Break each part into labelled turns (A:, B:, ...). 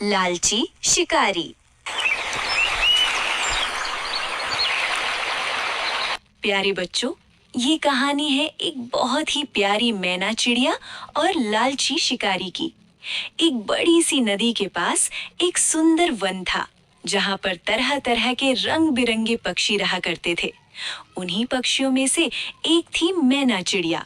A: लालची शिकारी। प्यारे बच्चों, ये कहानी है एक बहुत ही प्यारी मैना चिड़िया और लालची शिकारी की। एक बड़ी सी नदी के पास एक सुंदर वन था, जहाँ पर तरह तरह के रंग बिरंगे पक्षी रहा करते थे। उन्हीं पक्षियों में से एक थी मैना चिड़िया।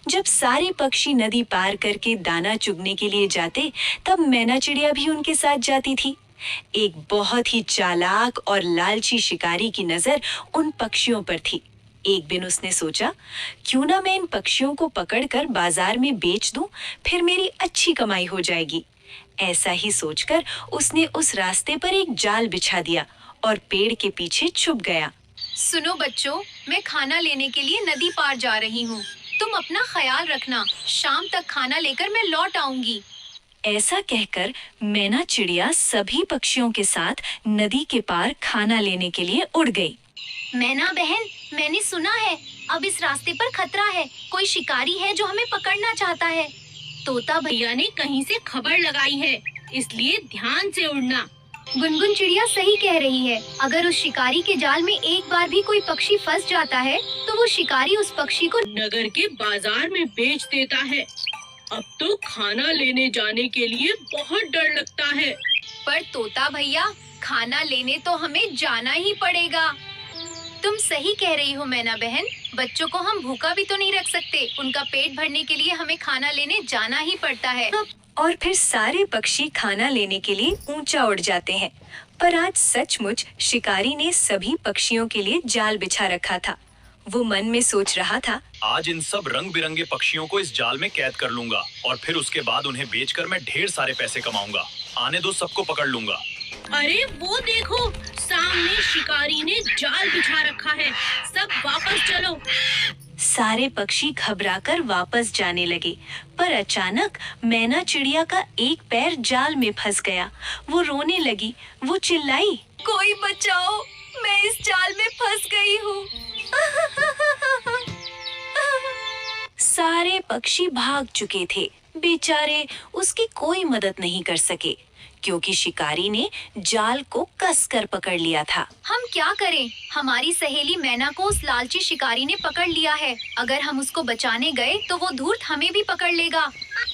A: जब सारे पक्षी नदी पार करके दाना चुगने के लिए जाते, तब मैना चिड़िया भी उनके साथ जाती थी। एक बहुत ही चालाक और लालची शिकारी की नजर उन पक्षियों पर थी। एक दिन उसने सोचा, क्यों ना मैं इन पक्षियों को पकड़कर बाजार में बेच दूं, फिर मेरी अच्छी कमाई हो जाएगी। ऐसा ही सोचकर उसने उस रास्ते पर एक जाल बिछा दिया और पेड़ के पीछे छुप गया।
B: सुनो बच्चों, मैं खाना लेने के लिए नदी पार जा रही हूँ। तुम अपना ख्याल रखना, शाम तक खाना लेकर मैं लौट आऊंगी।
A: ऐसा कहकर मैना चिड़िया सभी पक्षियों के साथ नदी के पार खाना लेने के लिए उड़ गई।
B: मैना बहन, मैंने सुना है अब इस रास्ते पर खतरा है। कोई शिकारी है जो हमें पकड़ना चाहता है।
C: तोता भैया ने कहीं से खबर लगाई है, इसलिए ध्यान से उड़ना।
B: गुनगुन चिड़िया सही कह रही है। अगर उस शिकारी के जाल में एक बार भी कोई पक्षी फंस जाता है, तो वो शिकारी उस पक्षी को
C: नगर के बाजार में बेच देता है। अब तो खाना लेने जाने के लिए बहुत डर लगता है।
B: पर तोता भैया, खाना लेने तो हमें जाना ही पड़ेगा। तुम सही कह रही हो मैना बहन। बच्चों को हम भूखा भी तो नहीं रख सकते। उनका पेट भरने के लिए हमें खाना लेने जाना ही पड़ता है।
A: और फिर सारे पक्षी खाना लेने के लिए ऊंचा उड़ जाते हैं। पर आज सचमुच शिकारी ने सभी पक्षियों के लिए जाल बिछा रखा था। वो मन में सोच रहा था,
D: आज इन सब रंग बिरंगे पक्षियों को इस जाल में कैद कर लूंगा और फिर उसके बाद उन्हें बेचकर मैं ढेर सारे पैसे कमाऊंगा। आने दो, सबको पकड़ लूंगा।
C: अरे वो देखो, सामने शिकारी ने जाल बिछा रखा है। सब वापस चलो।
A: सारे पक्षी घबराकर वापस जाने लगे, पर अचानक मैना चिड़िया का एक पैर जाल में फंस गया। वो रोने लगी। वो चिल्लाई,
B: कोई बचाओ, मैं इस जाल में फंस गई हूँ।
A: सारे पक्षी भाग चुके थे। बेचारे उसकी कोई मदद नहीं कर सके, क्योंकि शिकारी ने जाल को कसकर पकड़ लिया था।
B: हम क्या करें? हमारी सहेली मैना को उस लालची शिकारी ने पकड़ लिया है। अगर हम उसको बचाने गए तो वो धूर्त हमें भी पकड़ लेगा।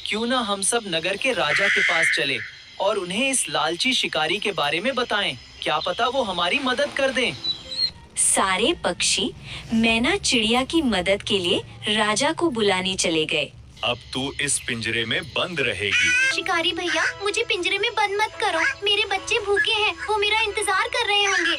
E: क्यों ना हम सब नगर के राजा के पास चले और उन्हें इस लालची शिकारी के बारे में बताएं। क्या पता वो हमारी मदद कर दें।
A: सारे पक्षी मैना चिड़िया की मदद के लिए राजा को बुलाने चले गए।
D: अब तू इस पिंजरे में बंद रहेगी।
B: शिकारी भैया, मुझे पिंजरे में बंद मत करो। मेरे बच्चे भूखे हैं, वो मेरा इंतजार कर रहे होंगे।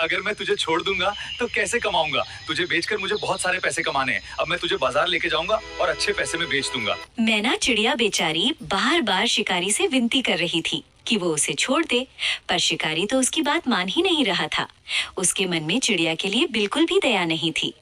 D: अगर मैं तुझे छोड़ दूंगा तो कैसे कमाऊंगा? तुझे बेचकर मुझे बहुत सारे पैसे कमाने हैं। अब मैं तुझे बाजार लेके जाऊंगा और अच्छे पैसे में बेच दूंगा।
A: मैना चिड़िया बेचारी बार बार शिकारी से विनती कर रही थी कि वो उसे छोड़ दे, पर शिकारी तो उसकी बात मान ही नहीं रहा था। उसके मन में चिड़िया के लिए बिल्कुल भी दया नहीं थी।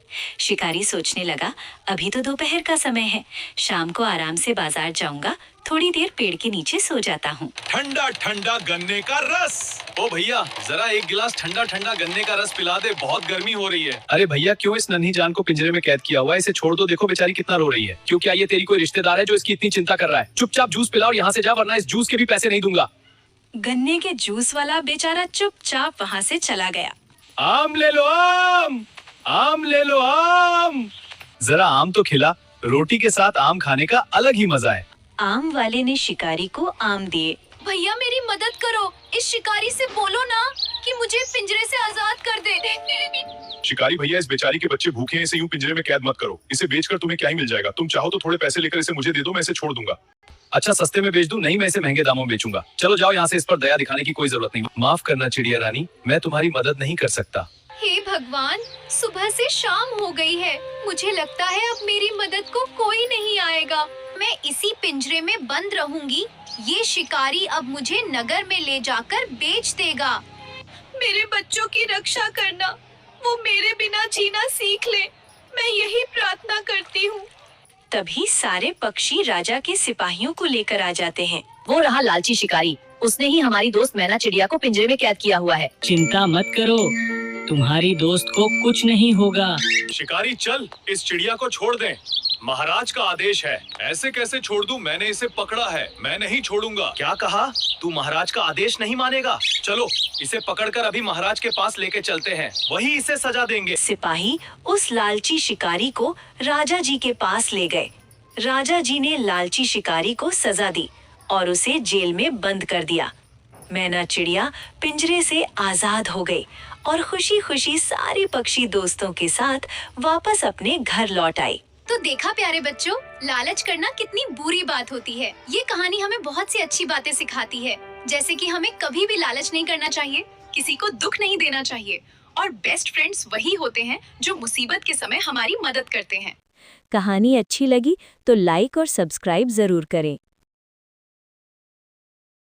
A: शिकारी सोचने लगा, अभी तो दोपहर का समय है, शाम को आराम से बाजार जाऊंगा, थोड़ी देर पेड़ के नीचे सो जाता हूँ।
D: ठंडा ठंडा गन्ने का रस। ओ भैया, जरा एक गिलास ठंडा ठंडा गन्ने का रस पिला दे, बहुत गर्मी हो रही है।
F: अरे भैया, क्यों इस नन्ही जान को पिंजरे में कैद किया हुआ है? इसे छोड़ दो, देखो बेचारी कितना रो रही है। क्यों, क्या ये तेरी कोई रिश्तेदार है जो इसकी इतनी चिंता कर रहा है? चुपचाप जूस पिला और यहाँ से जा, वरना इस जूस के भी पैसे नहीं दूंगा।
A: गन्ने के जूस वाला बेचारा चुपचाप वहाँ से चला गया।
F: आम ले लो, आम ले लो, आम। जरा आम तो खिला, रोटी के साथ आम खाने का अलग ही मजा है।
A: आम वाले ने शिकारी को आम दिए।
B: भैया, मेरी मदद करो। इस शिकारी से बोलो ना कि मुझे पिंजरे से आजाद कर दे।
F: शिकारी भैया, इस बेचारी के बच्चे भूखे हैं, इसे यूं पिंजरे में कैद मत करो। इसे बेचकर तुम्हें क्या ही मिल जाएगा? तुम चाहो तो थोड़े पैसे लेकर इसे मुझे दे दो, मैं इसे छोड़ दूंगा। अच्छा, सस्ते में बेच दूं? नहीं, मैं इसे महंगे दामों में बेचूंगा। चलो जाओ यहाँ से, इस पर दया दिखाने की कोई जरूरत नहीं। माफ करना चिड़िया रानी, मैं तुम्हारी मदद नहीं कर सकता।
B: हे भगवान, सुबह से शाम हो गई है। मुझे लगता है अब मेरी मदद को कोई नहीं आएगा। मैं इसी पिंजरे में बंद रहूंगी। ये शिकारी अब मुझे नगर में ले जाकर बेच देगा। मेरे बच्चों की रक्षा करना, वो मेरे बिना जीना सीख ले, मैं यही प्रार्थना करती हूँ।
A: तभी सारे पक्षी राजा के सिपाहियों को लेकर आ जाते हैं।
G: वो रहा लालची शिकारी, उसने ही हमारी दोस्त मैना चिड़िया को पिंजरे में कैद किया हुआ है।
H: चिंता मत करो,
G: तुम्हारी दोस्त को कुछ नहीं होगा।
D: शिकारी चल, इस चिड़िया को छोड़ दें। महाराज का आदेश है। ऐसे कैसे छोड़ दूं? मैंने इसे पकड़ा है, मैं नहीं छोड़ूंगा।
E: क्या कहा? तू महाराज का आदेश नहीं मानेगा? चलो इसे पकड़कर अभी महाराज के पास लेके चलते हैं, वही इसे सजा देंगे।
A: सिपाही उस लालची शिकारी को राजा जी के पास ले गए। राजा जी ने लालची शिकारी को सजा दी और उसे जेल में बंद कर दिया। मैना चिड़िया पिंजरे से आजाद हो गई और खुशी खुशी सारी पक्षी दोस्तों के साथ वापस अपने घर लौट आई।
B: तो देखा प्यारे बच्चों, लालच करना कितनी बुरी बात होती है। ये कहानी हमें बहुत सी अच्छी बातें सिखाती है, जैसे कि हमें कभी भी लालच नहीं करना चाहिए, किसी को दुख नहीं देना चाहिए और बेस्ट फ्रेंड्स वही होते हैं जो मुसीबत के समय हमारी मदद करते हैं।
H: कहानी अच्छी लगी तो लाइक और सब्सक्राइब जरूर करें।